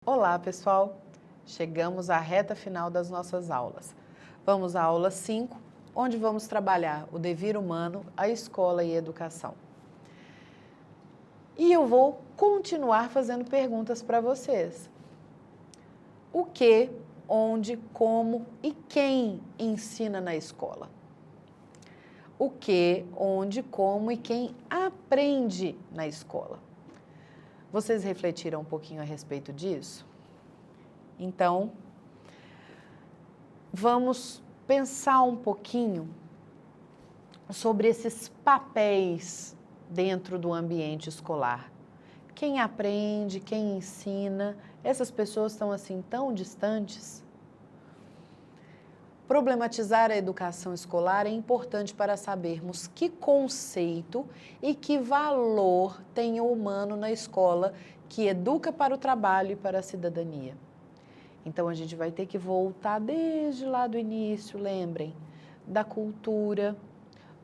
Olá, pessoal! Chegamos à reta final das nossas aulas. Vamos à aula 5, onde vamos trabalhar o devir humano, a escola e a educação. E eu vou continuar fazendo perguntas para vocês. O que, onde, como e quem ensina na escola? O que, onde, como e quem aprende na escola? Vocês refletiram um pouquinho a respeito disso? Então, vamos pensar um pouquinho sobre esses papéis dentro do ambiente escolar. Quem aprende, quem ensina, essas pessoas estão assim tão distantes? Problematizar a educação escolar é importante para sabermos que conceito e que valor tem o humano na escola que educa para o trabalho e para a cidadania. Então, a gente vai ter que voltar desde lá do início, lembrem, da cultura,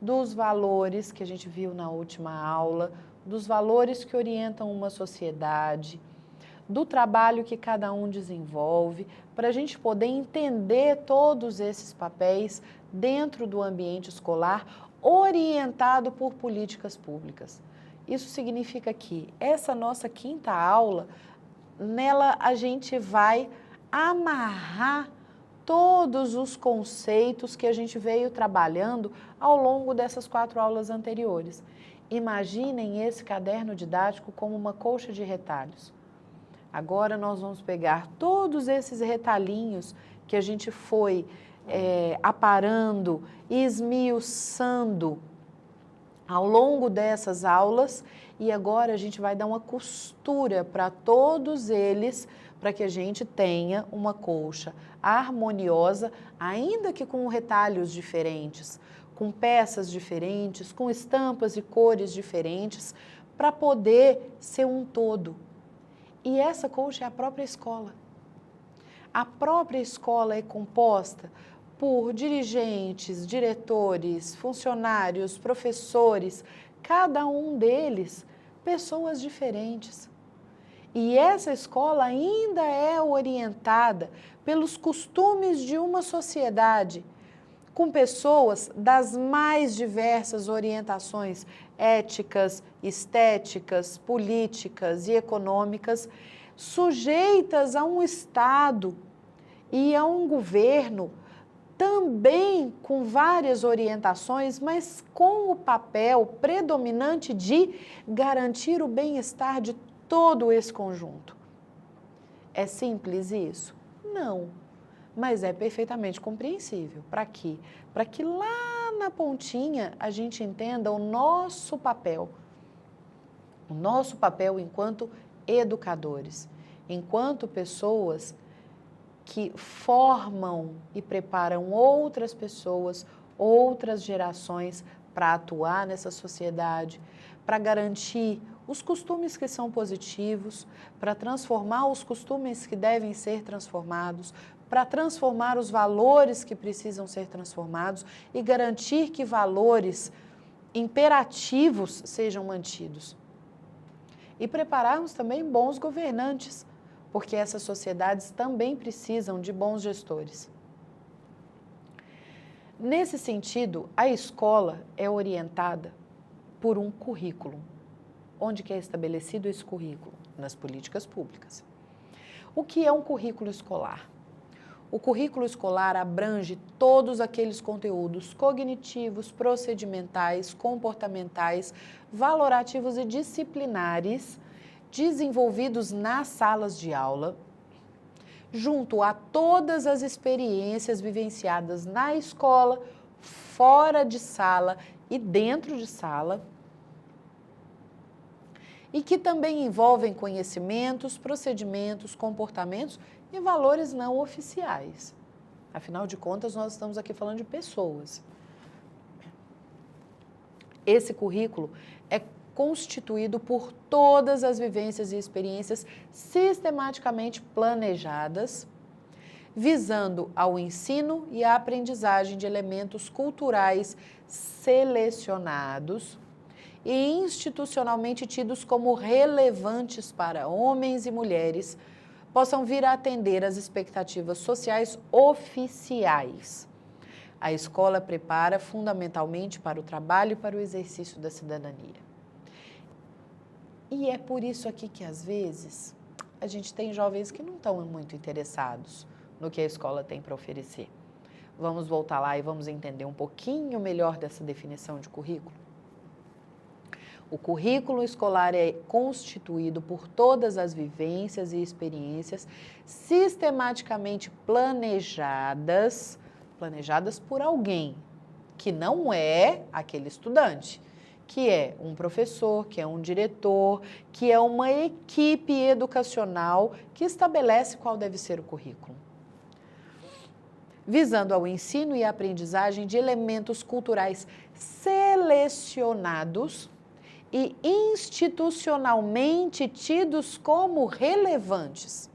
dos valores que a gente viu na última aula, dos valores que orientam uma sociedade, do trabalho que cada um desenvolve, para a gente poder entender todos esses papéis dentro do ambiente escolar, orientado por políticas públicas. Isso significa que essa nossa quinta aula, nela a gente vai amarrar todos os conceitos que a gente veio trabalhando ao longo dessas 4 aulas anteriores. Imaginem esse caderno didático como uma colcha de retalhos. Agora nós vamos pegar todos esses retalhinhos que a gente foi aparando e esmiuçando ao longo dessas aulas e agora a gente vai dar uma costura para todos eles, para que a gente tenha uma colcha harmoniosa, ainda que com retalhos diferentes, com peças diferentes, com estampas e cores diferentes, para poder ser um todo. E essa colcha é a própria escola. A própria escola é composta por dirigentes, diretores, funcionários, professores, cada um deles, pessoas diferentes. E essa escola ainda é orientada pelos costumes de uma sociedade, com pessoas das mais diversas orientações éticas, estéticas, políticas e econômicas, sujeitas a um Estado e a um governo também com várias orientações, mas com o papel predominante de garantir o bem-estar de todo esse conjunto. É simples isso? Não, mas é perfeitamente compreensível. Para quê? Para que lá na pontinha a gente entenda o nosso papel enquanto educadores, enquanto pessoas que formam e preparam outras pessoas, outras gerações para atuar nessa sociedade, para garantir os costumes que são positivos, para transformar os costumes que devem ser transformados, para transformar os valores que precisam ser transformados e garantir que valores imperativos sejam mantidos. E prepararmos também bons governantes, porque essas sociedades também precisam de bons gestores. Nesse sentido, a escola é orientada por um currículo. Onde que é estabelecido esse currículo? Nas políticas públicas. O que é um currículo escolar? O currículo escolar abrange todos aqueles conteúdos cognitivos, procedimentais, comportamentais, valorativos e disciplinares desenvolvidos nas salas de aula, junto a todas as experiências vivenciadas na escola, fora de sala e dentro de sala, e que também envolvem conhecimentos, procedimentos, comportamentos e valores não oficiais. Afinal de contas, nós estamos aqui falando de pessoas. Esse currículo é constituído por todas as vivências e experiências sistematicamente planejadas, visando ao ensino e à aprendizagem de elementos culturais selecionados e institucionalmente tidos como relevantes para homens e mulheres, possam vir a atender às expectativas sociais oficiais. A escola prepara fundamentalmente para o trabalho e para o exercício da cidadania. E é por isso aqui que, às vezes, a gente tem jovens que não estão muito interessados no que a escola tem para oferecer. Vamos voltar lá e vamos entender um pouquinho melhor dessa definição de currículo? O currículo escolar é constituído por todas as vivências e experiências sistematicamente planejadas por alguém que não é aquele estudante, que é um professor, que é um diretor, que é uma equipe educacional que estabelece qual deve ser o currículo, visando ao ensino e à aprendizagem de elementos culturais selecionados e institucionalmente tidos como relevantes.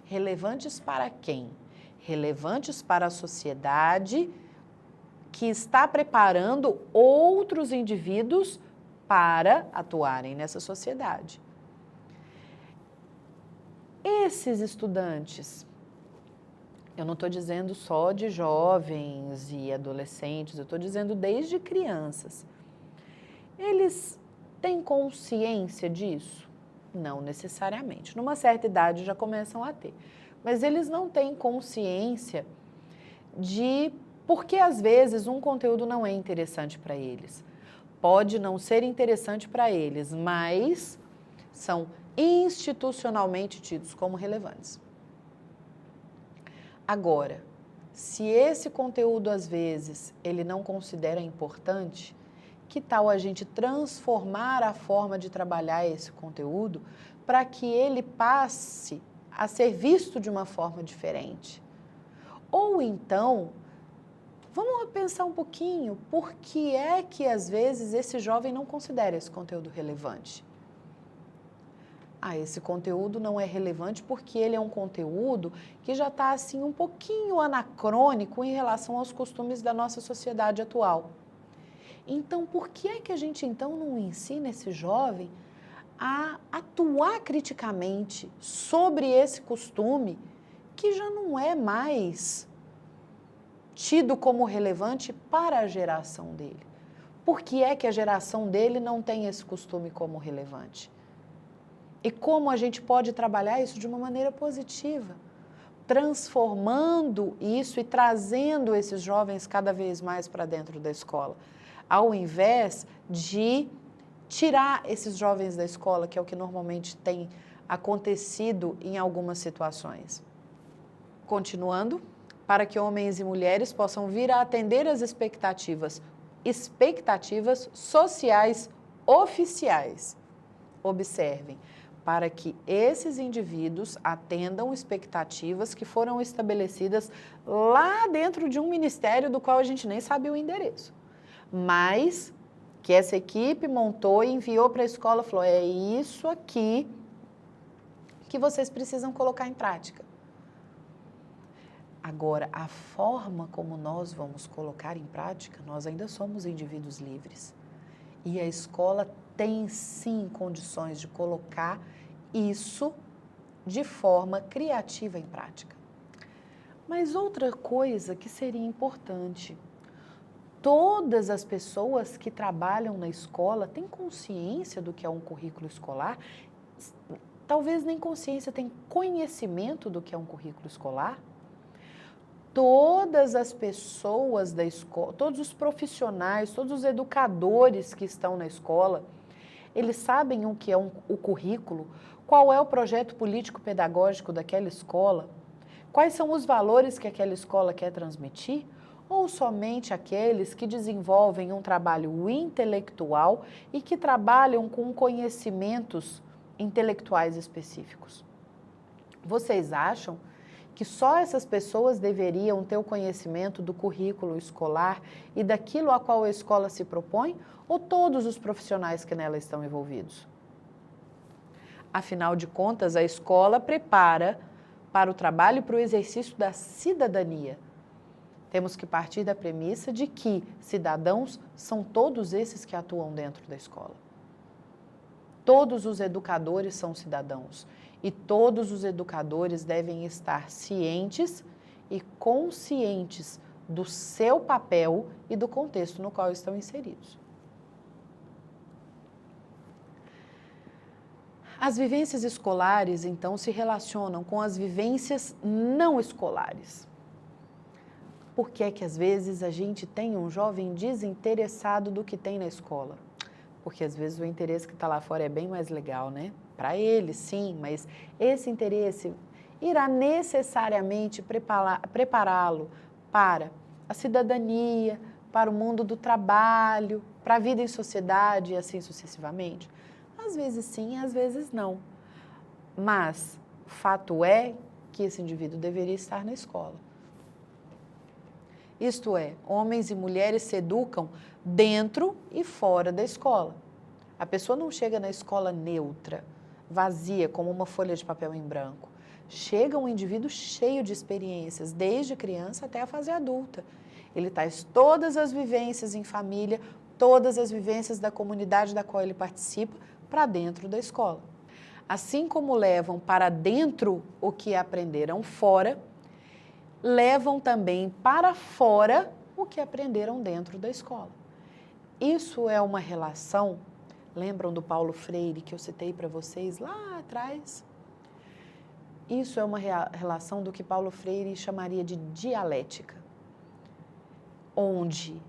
Relevantes para quem? Relevantes para a sociedade que está preparando outros indivíduos para atuarem nessa sociedade. Esses estudantes, eu não estou dizendo só de jovens e adolescentes, eu estou dizendo desde crianças. Eles têm consciência disso? Não necessariamente. Numa certa idade já começam a ter. Mas eles não têm consciência de porque, às vezes, um conteúdo não é interessante para eles. Pode não ser interessante para eles, mas são institucionalmente tidos como relevantes. Agora, se esse conteúdo, às vezes, ele não considera importante, que tal a gente transformar a forma de trabalhar esse conteúdo para que ele passe a ser visto de uma forma diferente? Ou então, vamos pensar um pouquinho, por que é que às vezes esse jovem não considera esse conteúdo relevante? Esse conteúdo não é relevante porque ele é um conteúdo que já está assim um pouquinho anacrônico em relação aos costumes da nossa sociedade atual. Então, por que é que a gente então não ensina esse jovem a atuar criticamente sobre esse costume que já não é mais tido como relevante para a geração dele? Por que é que a geração dele não tem esse costume como relevante? E como a gente pode trabalhar isso de uma maneira positiva, transformando isso e trazendo esses jovens cada vez mais para dentro da escola, ao invés de tirar esses jovens da escola, que é o que normalmente tem acontecido em algumas situações. Continuando, para que homens e mulheres possam vir a atender às expectativas sociais oficiais. Observem, para que esses indivíduos atendam expectativas que foram estabelecidas lá dentro de um ministério do qual a gente nem sabe o endereço, mas que essa equipe montou e enviou para a escola, falou, é isso aqui que vocês precisam colocar em prática. Agora, a forma como nós vamos colocar em prática, nós ainda somos indivíduos livres. E a escola tem sim condições de colocar isso de forma criativa em prática. Mas outra coisa que seria importante, todas as pessoas que trabalham na escola têm consciência do que é um currículo escolar? Talvez nem consciência, têm conhecimento do que é um currículo escolar? Todas as pessoas da escola, todos os profissionais, todos os educadores que estão na escola, eles sabem o que é o currículo, qual é o projeto político-pedagógico daquela escola, quais são os valores que aquela escola quer transmitir, ou somente aqueles que desenvolvem um trabalho intelectual e que trabalham com conhecimentos intelectuais específicos? Vocês acham que só essas pessoas deveriam ter o conhecimento do currículo escolar e daquilo a qual a escola se propõe, ou todos os profissionais que nela estão envolvidos? Afinal de contas, a escola prepara para o trabalho e para o exercício da cidadania. Temos que partir da premissa de que cidadãos são todos esses que atuam dentro da escola. Todos os educadores são cidadãos e todos os educadores devem estar cientes e conscientes do seu papel e do contexto no qual estão inseridos. As vivências escolares, então, se relacionam com as vivências não escolares. Por que é que, às vezes, a gente tem um jovem desinteressado do que tem na escola? Porque, às vezes, o interesse que está lá fora é bem mais legal, né? Para ele, sim, mas esse interesse irá necessariamente prepará-lo para a cidadania, para o mundo do trabalho, para a vida em sociedade e assim sucessivamente. Às vezes sim, às vezes não. Mas fato é que esse indivíduo deveria estar na escola. Isto é, homens e mulheres se educam dentro e fora da escola. A pessoa não chega na escola neutra, vazia, como uma folha de papel em branco. Chega um indivíduo cheio de experiências, desde criança até a fase adulta. Ele traz todas as vivências em família, todas as vivências da comunidade da qual ele participa, para dentro da escola. Assim como levam para dentro o que aprenderam fora, levam também para fora o que aprenderam dentro da escola. Isso é uma relação, lembram do Paulo Freire que eu citei para vocês lá atrás? Isso é uma relação do que Paulo Freire chamaria de dialética, onde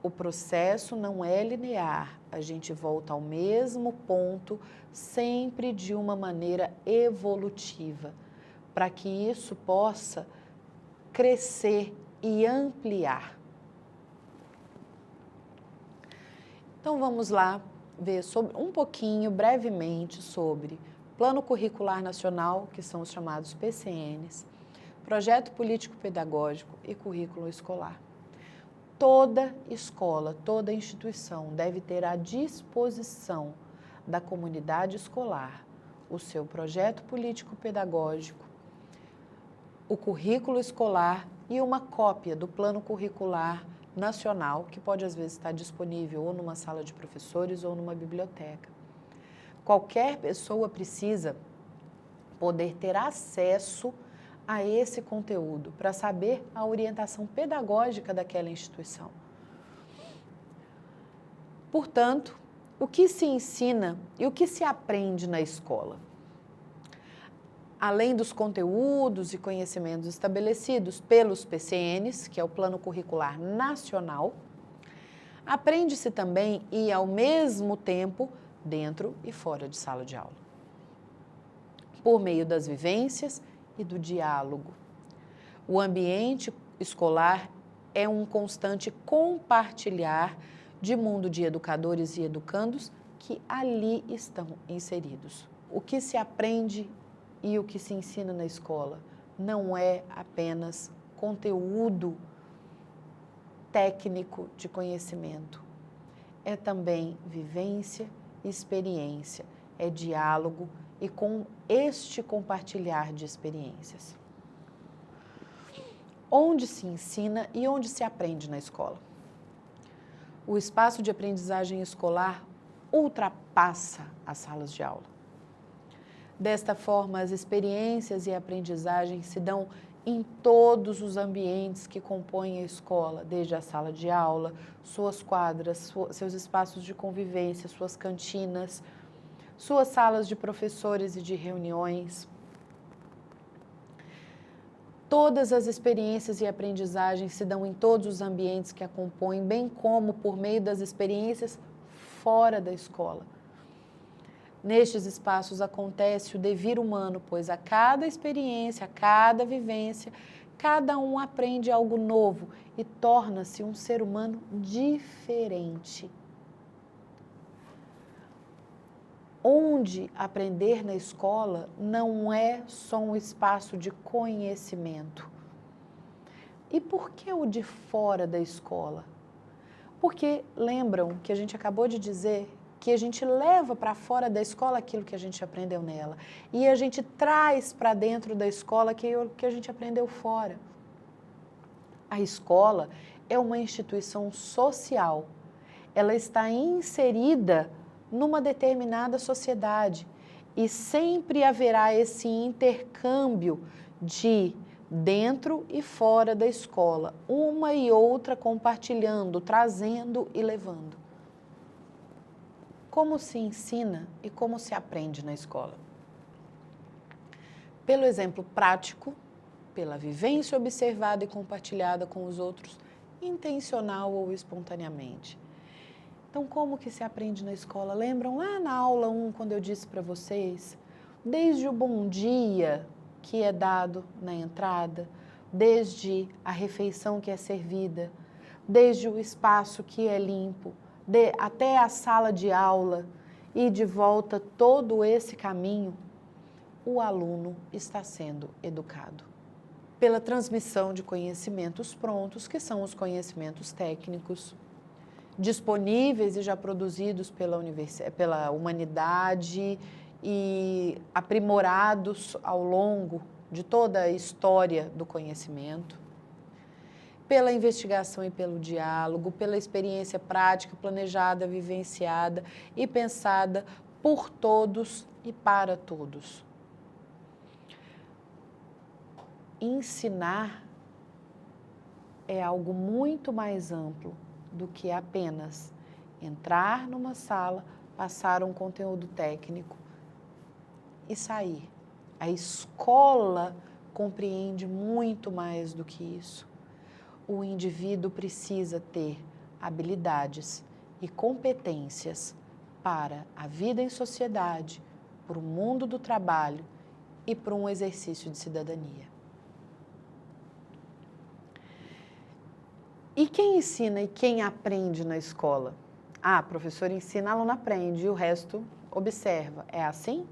o processo não é linear, a gente volta ao mesmo ponto, sempre de uma maneira evolutiva, para que isso possa crescer e ampliar. Então vamos lá ver um pouquinho, brevemente, sobre Plano Curricular Nacional, que são os chamados PCNs, Projeto Político Pedagógico e Currículo Escolar. Toda escola, toda instituição deve ter à disposição da comunidade escolar o seu projeto político-pedagógico, o currículo escolar e uma cópia do Plano Curricular Nacional, que pode às vezes estar disponível ou numa sala de professores ou numa biblioteca. Qualquer pessoa precisa poder ter acesso a esse conteúdo, para saber a orientação pedagógica daquela instituição. Portanto, o que se ensina e o que se aprende na escola? Além dos conteúdos e conhecimentos estabelecidos pelos PCNs, que é o Plano Curricular Nacional, aprende-se também e, ao mesmo tempo, dentro e fora de sala de aula, por meio das vivências e do diálogo. O ambiente escolar é um constante compartilhar de mundo de educadores e educandos que ali estão inseridos. O que se aprende e o que se ensina na escola não é apenas conteúdo técnico de conhecimento, é também vivência, experiência, é diálogo e com este compartilhar de experiências. Onde se ensina e onde se aprende na escola? O espaço de aprendizagem escolar ultrapassa as salas de aula. Desta forma, as experiências e aprendizagem se dão em todos os ambientes que compõem a escola, desde a sala de aula, suas quadras, seus espaços de convivência, suas cantinas, suas salas de professores e de reuniões. Todas as experiências e aprendizagens se dão em todos os ambientes que a compõem, bem como por meio das experiências fora da escola. Nestes espaços acontece o devir humano, pois a cada experiência, a cada vivência, cada um aprende algo novo e torna-se um ser humano diferente. Onde aprender na escola não é só um espaço de conhecimento. E por que o de fora da escola? Porque lembram que a gente acabou de dizer que a gente leva para fora da escola aquilo que a gente aprendeu nela e a gente traz para dentro da escola aquilo que a gente aprendeu fora. A escola é uma instituição social. Ela está inserida numa determinada sociedade. E sempre haverá esse intercâmbio de dentro e fora da escola, uma e outra compartilhando, trazendo e levando. Como se ensina e como se aprende na escola? Pelo exemplo prático, pela vivência observada e compartilhada com os outros, intencional ou espontaneamente. Então, como que se aprende na escola? Lembram lá na aula 1, quando eu disse para vocês? Desde o bom dia que é dado na entrada, desde a refeição que é servida, desde o espaço que é limpo, até a sala de aula e de volta todo esse caminho, o aluno está sendo educado pela transmissão de conhecimentos prontos, que são os conhecimentos técnicos, disponíveis e já produzidos pela humanidade e aprimorados ao longo de toda a história do conhecimento, pela investigação e pelo diálogo, pela experiência prática, planejada, vivenciada e pensada por todos e para todos. Ensinar é algo muito mais amplo do que apenas entrar numa sala, passar um conteúdo técnico e sair. A escola compreende muito mais do que isso. O indivíduo precisa ter habilidades e competências para a vida em sociedade, para o mundo do trabalho e para um exercício de cidadania. E quem ensina e quem aprende na escola? Ah, professor ensina, aluno aprende e o resto observa. É assim?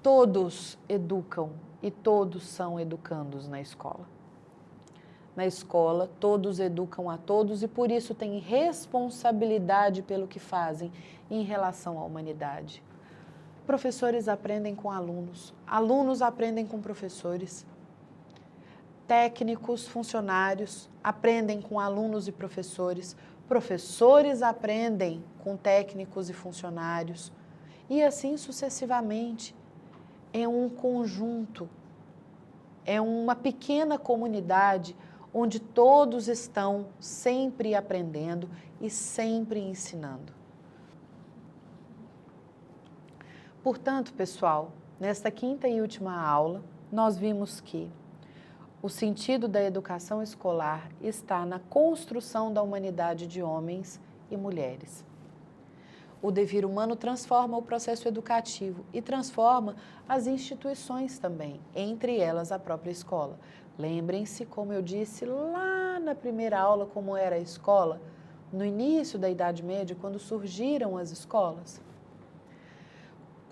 Todos educam e todos são educandos na escola. Na escola, todos educam a todos e por isso têm responsabilidade pelo que fazem em relação à humanidade. Professores aprendem com alunos, alunos aprendem com professores. Técnicos, funcionários aprendem com alunos e professores, professores aprendem com técnicos e funcionários, e assim sucessivamente. É um conjunto, é uma pequena comunidade onde todos estão sempre aprendendo e sempre ensinando. Portanto, pessoal, nesta quinta e última aula, nós vimos que o sentido da educação escolar está na construção da humanidade de homens e mulheres. O devir humano transforma o processo educativo e transforma as instituições também, entre elas a própria escola. Lembrem-se, como eu disse lá na primeira aula, como era a escola, no início da Idade Média, quando surgiram as escolas.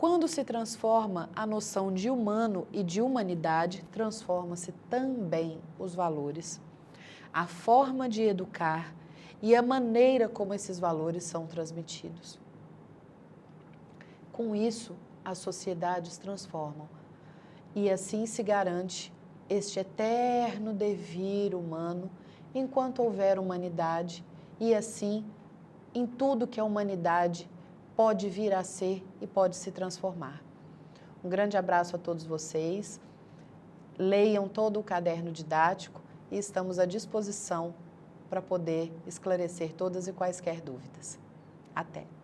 Quando se transforma a noção de humano e de humanidade, transforma-se também os valores, a forma de educar e a maneira como esses valores são transmitidos. Com isso, as sociedades transformam e assim se garante este eterno devir humano enquanto houver humanidade e assim em tudo que a humanidade pode vir a ser e pode se transformar. Um grande abraço a todos vocês, leiam todo o caderno didático e estamos à disposição para poder esclarecer todas e quaisquer dúvidas. Até!